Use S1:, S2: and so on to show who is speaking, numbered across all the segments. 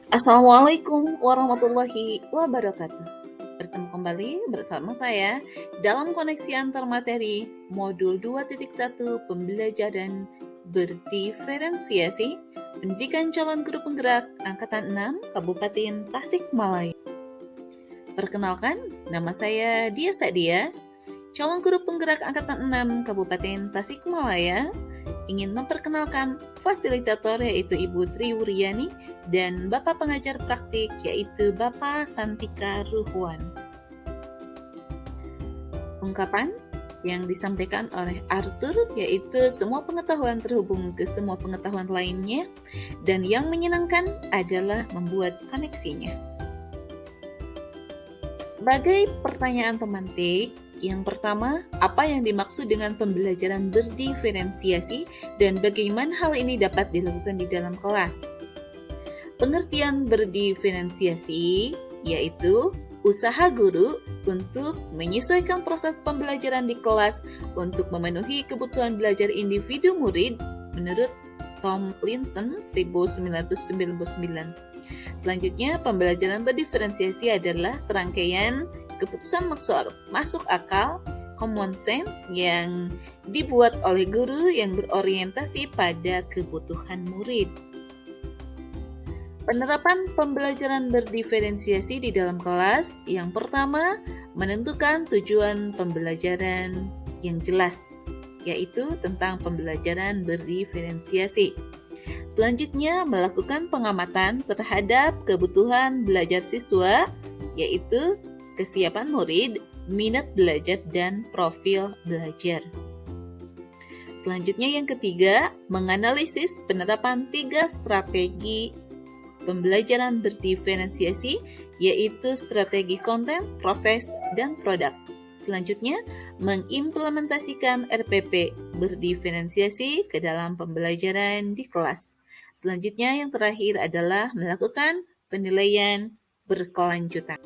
S1: Assalamualaikum warahmatullahi wabarakatuh. Bertemu kembali bersama saya dalam koneksi antar materi modul 2.1 pembelajaran berdiferensiasi pendidikan calon guru penggerak angkatan 6 Kabupaten Tasikmalaya. Perkenalkan, nama saya Dia Sadia, calon guru penggerak angkatan 6 Kabupaten Tasikmalaya. Ingin memperkenalkan fasilitator yaitu Ibu Tri Wuryani dan Bapak pengajar praktik yaitu Bapak Santika Ruhwan. Ungkapan yang disampaikan oleh Arthur yaitu semua pengetahuan terhubung ke semua pengetahuan lainnya dan yang menyenangkan adalah membuat koneksinya. Sebagai pertanyaan pemantik, yang pertama, apa yang dimaksud dengan pembelajaran berdiferensiasi dan bagaimana hal ini dapat dilakukan di dalam kelas? Pengertian berdiferensiasi yaitu usaha guru untuk menyesuaikan proses pembelajaran di kelas untuk memenuhi kebutuhan belajar individu murid menurut Tomlinson 1999. Selanjutnya, pembelajaran berdiferensiasi adalah serangkaian keputusan masuk akal common sense yang dibuat oleh guru yang berorientasi pada kebutuhan murid. Penerapan pembelajaran berdiferensiasi di dalam kelas, yang pertama, menentukan tujuan pembelajaran yang jelas, yaitu tentang pembelajaran berdiferensiasi. Selanjutnya, melakukan pengamatan terhadap kebutuhan belajar siswa, yaitu kesiapan murid, minat belajar, dan profil belajar. Selanjutnya yang ketiga, menganalisis penerapan 3 strategi pembelajaran berdiferensiasi, yaitu strategi konten, proses, dan produk. Selanjutnya, mengimplementasikan RPP berdiferensiasi ke dalam pembelajaran di kelas. Selanjutnya yang terakhir adalah melakukan penilaian berkelanjutan.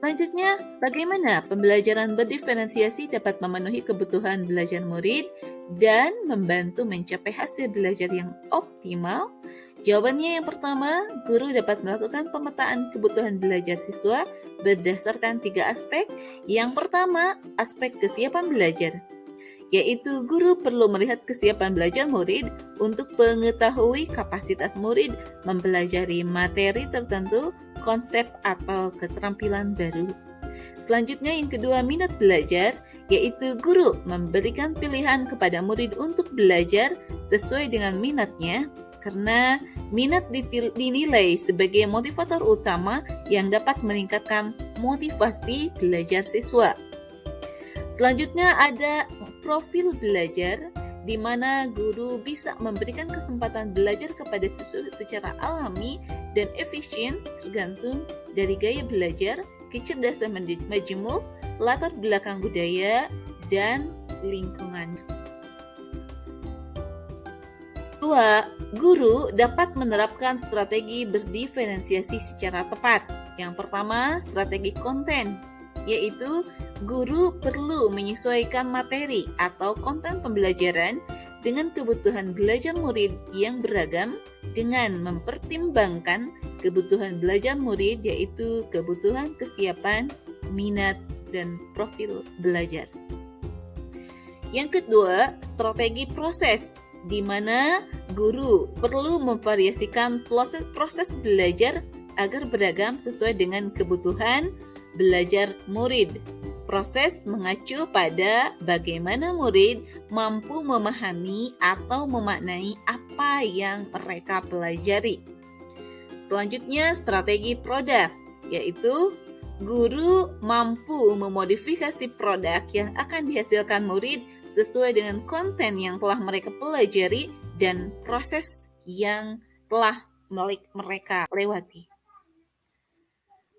S1: Selanjutnya, bagaimana pembelajaran berdiferensiasi dapat memenuhi kebutuhan belajar murid dan membantu mencapai hasil belajar yang optimal? Jawabannya yang pertama, guru dapat melakukan pemetaan kebutuhan belajar siswa berdasarkan 3 aspek. Yang pertama, aspek kesiapan belajar, yaitu guru perlu melihat kesiapan belajar murid untuk mengetahui kapasitas murid mempelajari materi tertentu, konsep atau keterampilan baru. Selanjutnya yang kedua, minat belajar, yaitu guru memberikan pilihan kepada murid untuk belajar sesuai dengan minatnya, karena minat dinilai sebagai motivator utama yang dapat meningkatkan motivasi belajar siswa. Selanjutnya ada profil belajar, di mana guru bisa memberikan kesempatan belajar kepada siswa secara alami dan efisien tergantung dari gaya belajar, kecerdasan majemuk, latar belakang budaya, dan lingkungan. Kedua, guru dapat menerapkan strategi berdiferensiasi secara tepat. Yang pertama, strategi konten, yaitu guru perlu menyesuaikan materi atau konten pembelajaran dengan kebutuhan belajar murid yang beragam dengan mempertimbangkan kebutuhan belajar murid yaitu kebutuhan kesiapan, minat, dan profil belajar. Yang kedua, strategi proses, di mana guru perlu memvariasikan proses belajar agar beragam sesuai dengan kebutuhan belajar murid. Proses mengacu pada bagaimana murid mampu memahami atau memaknai apa yang mereka pelajari. Selanjutnya, strategi produk, yaitu guru mampu memodifikasi produk yang akan dihasilkan murid sesuai dengan konten yang telah mereka pelajari dan proses yang telah mereka lewati.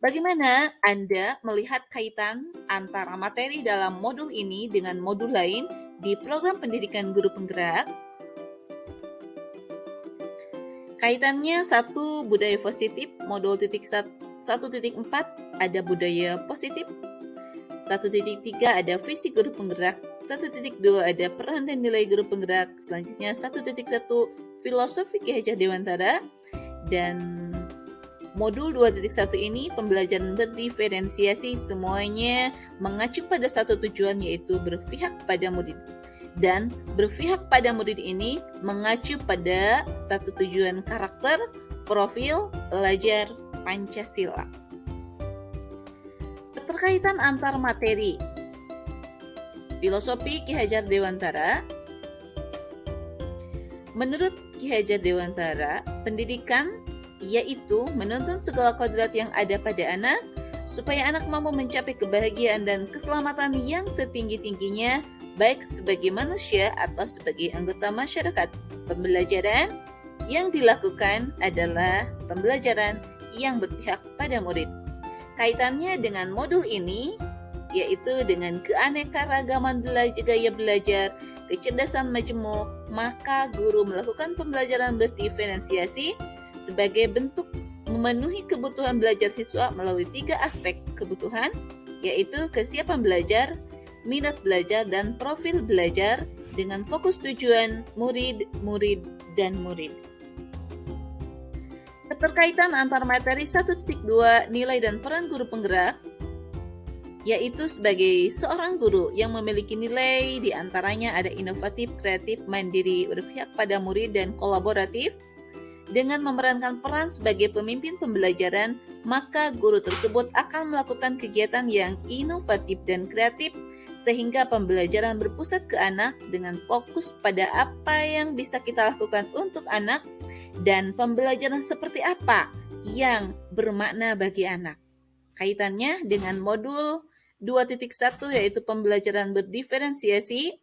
S1: Bagaimana Anda melihat kaitan antara materi dalam modul ini dengan modul lain di program pendidikan guru penggerak? Kaitannya 1, budaya positif, modul 1.4 ada budaya positif, 1.3 ada visi guru penggerak, 1.2 ada peran dan nilai guru penggerak, selanjutnya 1.1 filosofi Ki Hajar Dewantara, Dan modul 2.1 ini pembelajaran berdiferensiasi, semuanya mengacu pada satu tujuan, yaitu berpihak pada murid. Dan berpihak pada murid ini mengacu pada satu tujuan karakter, profil, belajar Pancasila. Keterkaitan antar materi. Filosofi Ki Hajar Dewantara. Menurut Ki Hajar Dewantara, pendidikan yaitu menuntun segala kodrat yang ada pada anak, supaya anak mampu mencapai kebahagiaan dan keselamatan yang setinggi-tingginya, baik sebagai manusia atau sebagai anggota masyarakat. Pembelajaran yang dilakukan adalah pembelajaran yang berpihak pada murid. Kaitannya dengan modul ini, yaitu dengan keanekaragaman gaya belajar, kecerdasan majemuk, maka guru melakukan pembelajaran berdiferensiasi sebagai bentuk memenuhi kebutuhan belajar siswa melalui 3 aspek kebutuhan, yaitu kesiapan belajar, minat belajar, dan profil belajar dengan fokus tujuan murid, dan murid. Keterkaitan antar materi 1.2 nilai dan peran guru penggerak, yaitu sebagai seorang guru yang memiliki nilai, diantaranya ada inovatif, kreatif, mandiri, berpihak pada murid, dan kolaboratif. Dengan memerankan peran sebagai pemimpin pembelajaran, maka guru tersebut akan melakukan kegiatan yang inovatif dan kreatif, sehingga pembelajaran berpusat ke anak dengan fokus pada apa yang bisa kita lakukan untuk anak dan pembelajaran seperti apa yang bermakna bagi anak. Kaitannya dengan modul 2.1, yaitu pembelajaran berdiferensiasi.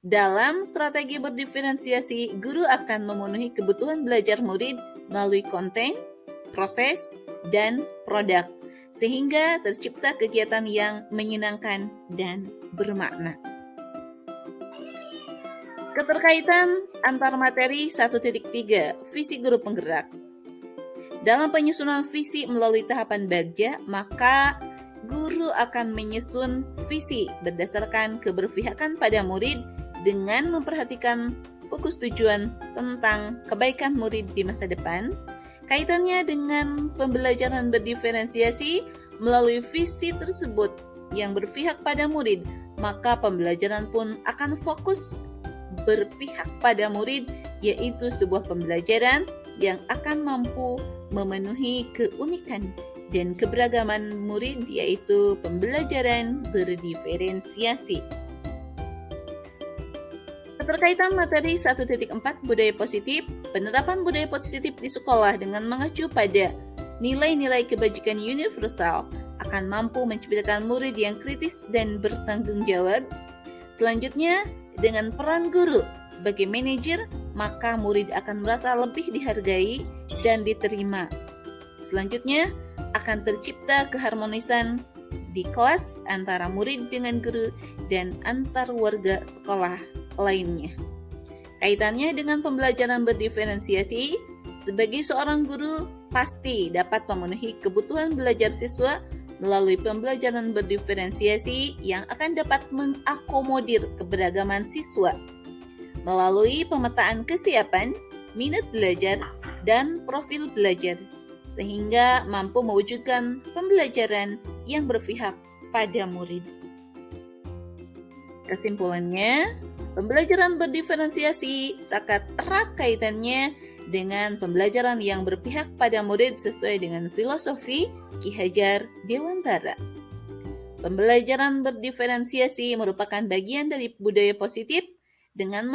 S1: Dalam strategi berdiferensiasi, guru akan memenuhi kebutuhan belajar murid melalui konten, proses, dan produk, sehingga tercipta kegiatan yang menyenangkan dan bermakna. Keterkaitan antar materi 1.3, visi guru penggerak. Dalam penyusunan visi melalui tahapan bagja, maka guru akan menyusun visi berdasarkan keberpihakan pada murid dengan memperhatikan fokus tujuan tentang kebaikan murid di masa depan. Kaitannya dengan pembelajaran berdiferensiasi melalui visi tersebut yang berpihak pada murid, maka pembelajaran pun akan fokus berpihak pada murid, yaitu sebuah pembelajaran yang akan mampu memenuhi keunikan dan keberagaman murid, yaitu pembelajaran berdiferensiasi. Keterkaitan materi 1.4 budaya positif, penerapan budaya positif di sekolah dengan mengacu pada nilai-nilai kebajikan universal akan mampu menciptakan murid yang kritis dan bertanggung jawab. Selanjutnya, dengan peran guru sebagai manajer, maka murid akan merasa lebih dihargai dan diterima. Selanjutnya, akan tercipta keharmonisan di kelas antara murid dengan guru dan antar warga sekolah lainnya. Kaitannya dengan pembelajaran berdiferensiasi, sebagai seorang guru pasti dapat memenuhi kebutuhan belajar siswa melalui pembelajaran berdiferensiasi yang akan dapat mengakomodir keberagaman siswa melalui pemetaan kesiapan, minat belajar, dan profil belajar, sehingga mampu mewujudkan pembelajaran yang berpihak pada murid. Kesimpulannya, pembelajaran berdiferensiasi sangat erat kaitannya dengan pembelajaran yang berpihak pada murid sesuai dengan filosofi Ki Hajar Dewantara. Pembelajaran berdiferensiasi merupakan bagian dari budaya positif dengan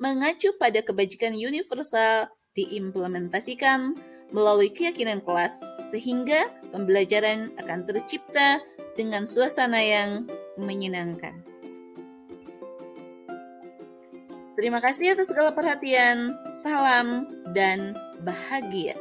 S1: mengacu pada kebajikan universal diimplementasikan melalui keyakinan kelas, sehingga pembelajaran akan tercipta dengan suasana yang menyenangkan. Terima kasih atas segala perhatian. Salam dan bahagia.